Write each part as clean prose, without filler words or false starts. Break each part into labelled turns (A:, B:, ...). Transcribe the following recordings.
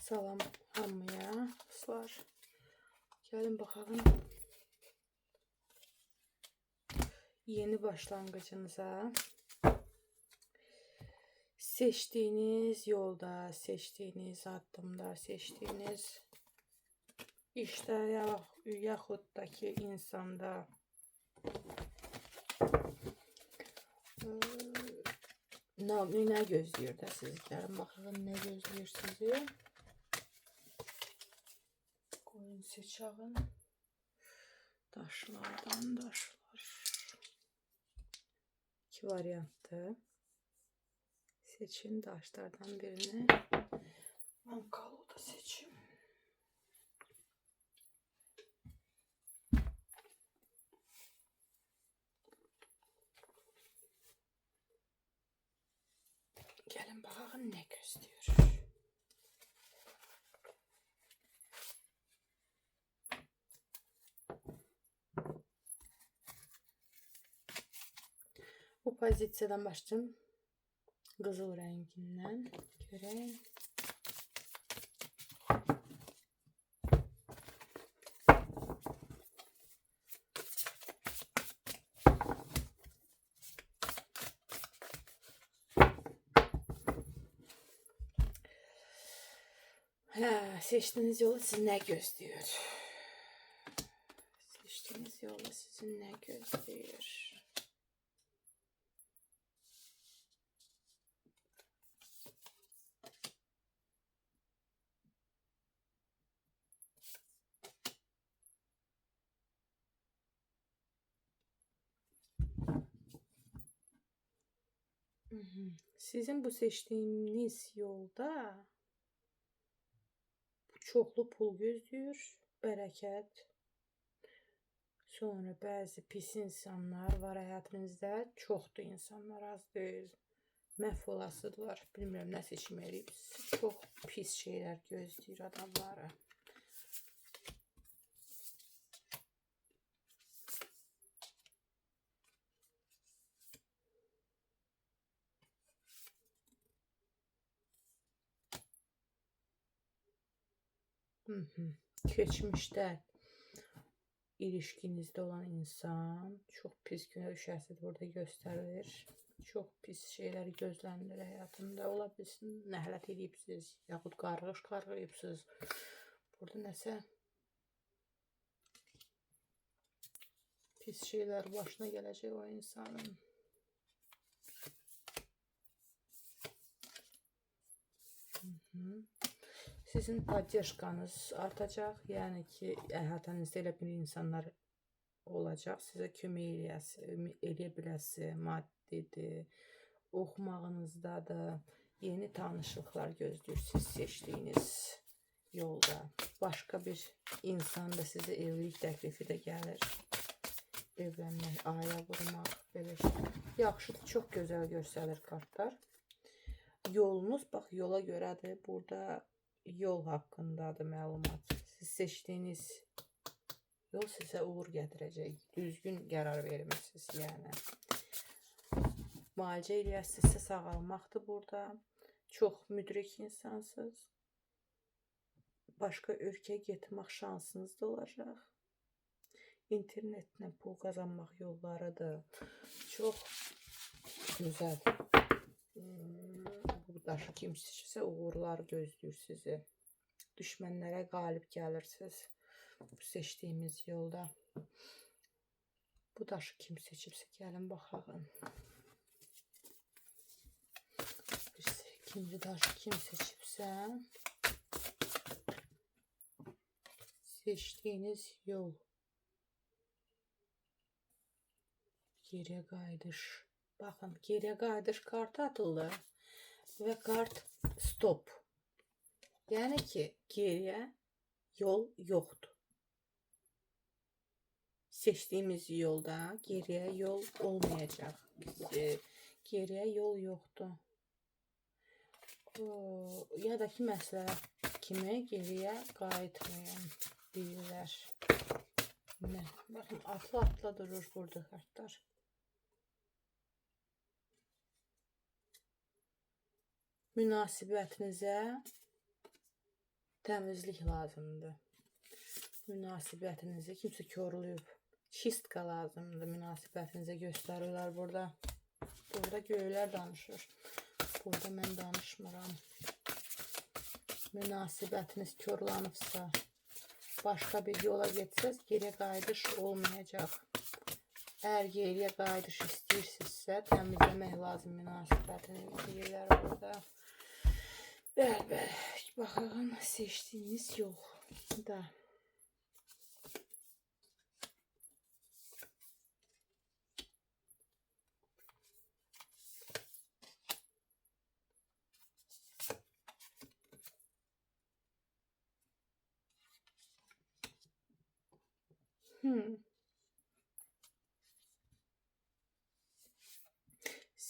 A: Salam hamıya, dostlar. Gəlin baxalım yeni başlanğıcınıza. Seçtiğiniz yolda, seçtiğiniz addımda, seçtiğiniz işte yaxud da ki insanda ne gözləyir də sizi? Gəlin baxalım nə gözləyir sizi. Qoyun seçağın. Daşlardan daşlar. İki variantlı. Seçin daşlardan birini. Ankalı da seçim. Gəlin baxalım nə gözləyir. Bu pozisiyadan başlayayım. Qızıl rəngindən görək. Seçtiğiniz yolu sizi ne gözləyir? Seçtiğiniz yolu sizi ne gözləyir? Sizin bu seçtiğiniz yolda çoxlu pul gözləyir, bərəkət. Sonra bəzi pis insanlar var həyatınızda. Çoxdur insanlar, az deyil. Məhv olasıdırlar. Bilmirəm nə seçim edib. Çox pis şeylər gözləyir adamları. Keçmişdə ilişkinizdə olan insan çox pis günə düşəsidir, burada göstərilir. Çox pis şeyləri gözlənilir həyatında. Ola bilsin, nəhlət edibsiz, yaxud qarğış qarğıyıbsınız. Burada nəsə pis şeylər başına gələcək o insanın. Sizin poddeşkanız artacaq. Yəni ki, əhatənizdə elə bir insanlar olacaq. Sizə kömək eləyə biləsi, maddidir, oxumağınızdadır. Yeni tanışlıqlar gözləyirsiniz seçdiyiniz yolda. Başqa bir insan da sizə evlilik təklifi də gəlir. Evlənmək, ailə qurmaq, belə şey. Yaxşıdır, çox gözəl göstərir kartlar. Yolunuz, bax, yola görədir. Burada yol haqqındadır məlumat. Siz seçdiyiniz yol sizə uğur gətirəcək. Düzgün qərar vermişsiniz, yəni. Müalicə eləyəsizsə sağalmaqdır burada. Çox müdrik insansınız. Başqa ölkəyə getmək şansınız da olacaq. İnternetlə pul qazanmaq yollarıdır. Çox gözəl. Bu daşı kim seçirsə uğurlar gözləyir sizi. Düşmənlərə qalib gəlirsiniz bu seçdiyimiz yolda. Bu daşı kim seçibsə gəlin baxalım. İkinci daşı kim seçibsə seçdiyiniz yol. Geriyə qayıdış. Baxın, geriyə qayıdış kartı atıldı və kart stop. Yəni ki, geriyə yol yoxdur. Seçdiyimiz yolda geriyə yol olmayacaq. Geriyə yol yoxdur. Ya da ki, məsləhət kimi geriyə qayıtmayın deyirlər. Baxın, atla durur burada kartlar. Münasibətinizə Təmizlik lazımdır. Münasibətinizi kimsə korlayıb. Çistka lazımdır. Münasibətinizə göstərirlər burada. Burada göylər danışır. Burada mən danışmıram. Münasibətiniz korlanıbsa, başqa bir yola getsəz, geriyə qayıdış olmayacaq. Əgər geriyə qayıdış istəyirsinizsə, təmizləmək lazım münasibətini deyirlər burada. Bəli, baxın, seçdiyiniz yol da.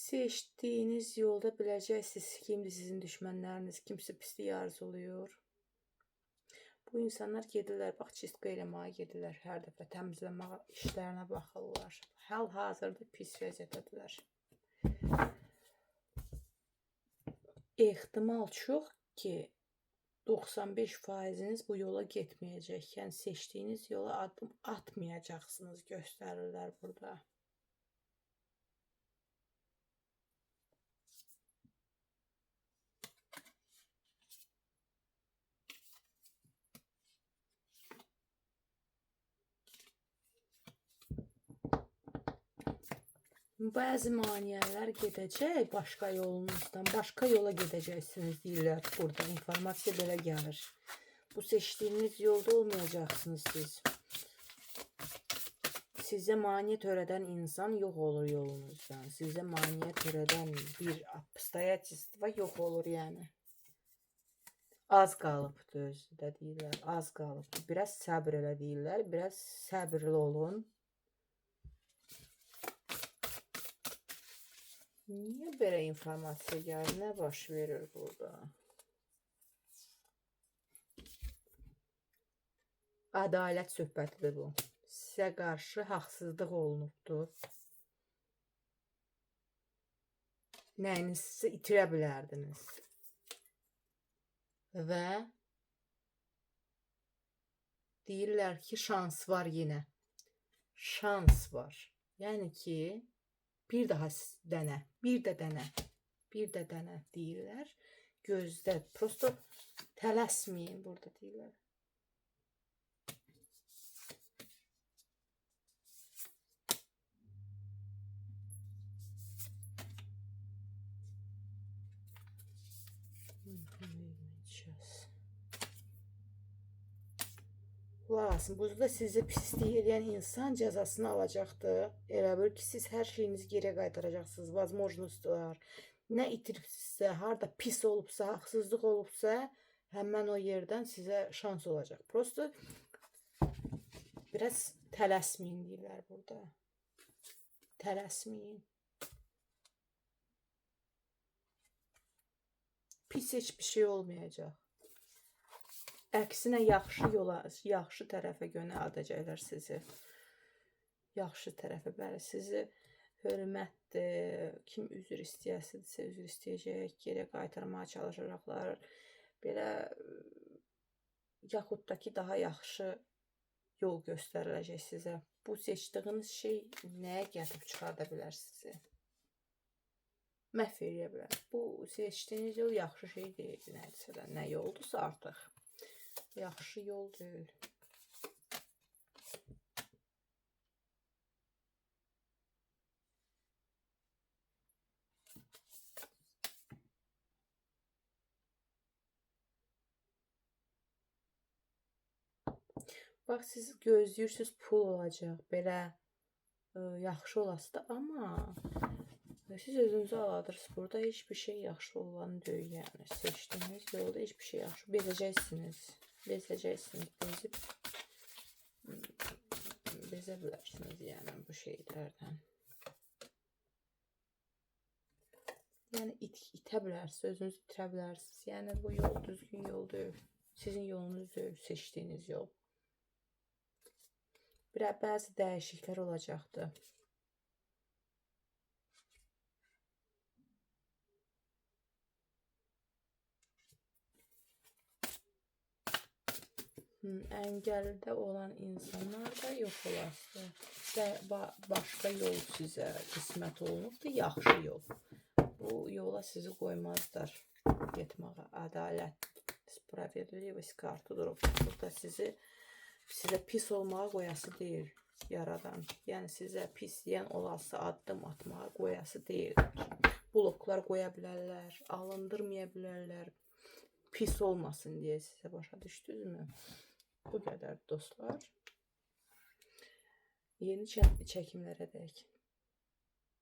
A: Seçdiyiniz yolda biləcəksiniz kimdir sizin düşmənləriniz, kimsə pislik arzuluyor. Bu insanlar gedirlər, bax, çistka eləməyə gedirlər hər dəfə, təmizləmə işlərinə baxırlar. Hal-hazırda pis vəziyyətdədirlər. Ehtimal çox ki, 95%'iniz bu yola getməyəcək. Yəni seçdiyiniz yola adım atmayacaqsınız, göstərirlər burada. Bəzi maniyələr gedəcək başqa yolunuzdan, başqa yola gedəcəksiniz deyirlər burada. İnformasiya belə gəlir. Bu seçdiyiniz yolda olmayacaqsınız siz. Sizə maniyə törədən insan yox olur yolunuzdan. Sizə maniyə törədən bir obstoyательство yox olur yəni. Az qalıbdır özü də deyirlər. Az qalıbdır. Biraz səbr elə deyirlər. Biraz səbirli olun. Niyə belə informasiya gəlir? Nə baş verir burada? Ədalət söhbətidir bu. Sizə qarşı haqsızlıq olunubdur. Nəyinizi itirə bilərdiniz. Və deyirlər ki, şans var yenə. Şans var. Yəni ki, bir daha dənə, bir də dənə deyirlər. Gözdə, prosto tələsməyin burada deyirlər. Lazım. Burada sizə pislik edən insan cəzasını alacaqdır. Elə bir ki, siz hər şeyinizi geriyə qaytaracaqsınız. Возможностlar. Nə itiribsinizsə, harada pis olubsa, haqsızlıq olubsa, həmən o yerdən sizə şans olacaq. Prosto biraz tələsməyin deyirlər burada. Tələsməyin. Pis heç bir şey olmayacaq. Əksinə yaxşı yola, yaxşı tərəfə yönəldəcəklər sizi. Yaxşı tərəfə, bəli, sizi hörmətdir, kim üzr istəyəsidirsə üzr istəyəcək, geriyə qaytarmağa çalışacaqlar. Belə, yaxud da ki, daha yaxşı yol göstəriləcək sizə. Bu seçdiyiniz şey nəyə gətirib çıxarda bilər sizi? Məhv eləyə bilər. Bu seçdiyiniz yol yaxşı şey deyil, nədirsə də, nə yoldursa artıq. Yaxşı yol deyil. Bax, siz gözləyirsiniz pul olacaq, belə yaxşı olası da, amma siz özünüzü aladırsınız. Burada heç bir şey yaxşı olan deyil, yəni. Seçdiyiniz yolda heç bir şey yaxşı. Bezəcəksiniz. Bezə bilərsiniz, yəni, bu şeylərdən. Yəni, itə bilərsiniz, özünüzü itirə bilərsiniz. Yəni, bu yol düzgün yol deyil. Sizin yolunuz deyil, seçdiyiniz yol. Bəzi dəyişikliklər olacaqdır. Engeldə olan insanlar da yox olasınız. Və başqa yol sizə qismət olunubdur, yaxşı yol. Bu yola sizi qoymazlar getməyə. Ədalət, spravedlivost kartı durub. Burada sizə pis olmağa qoyası deyil yaradan. Yəni sizə pis deyən olası addım atmağa qoyası deyil. Bloklar qoya bilərlər, alındırmaya bilərlər. Pis olmasın deyə sizə, başa düşdünüzmü? Bu qədər dostlar. Yeni çəkimlərə dək.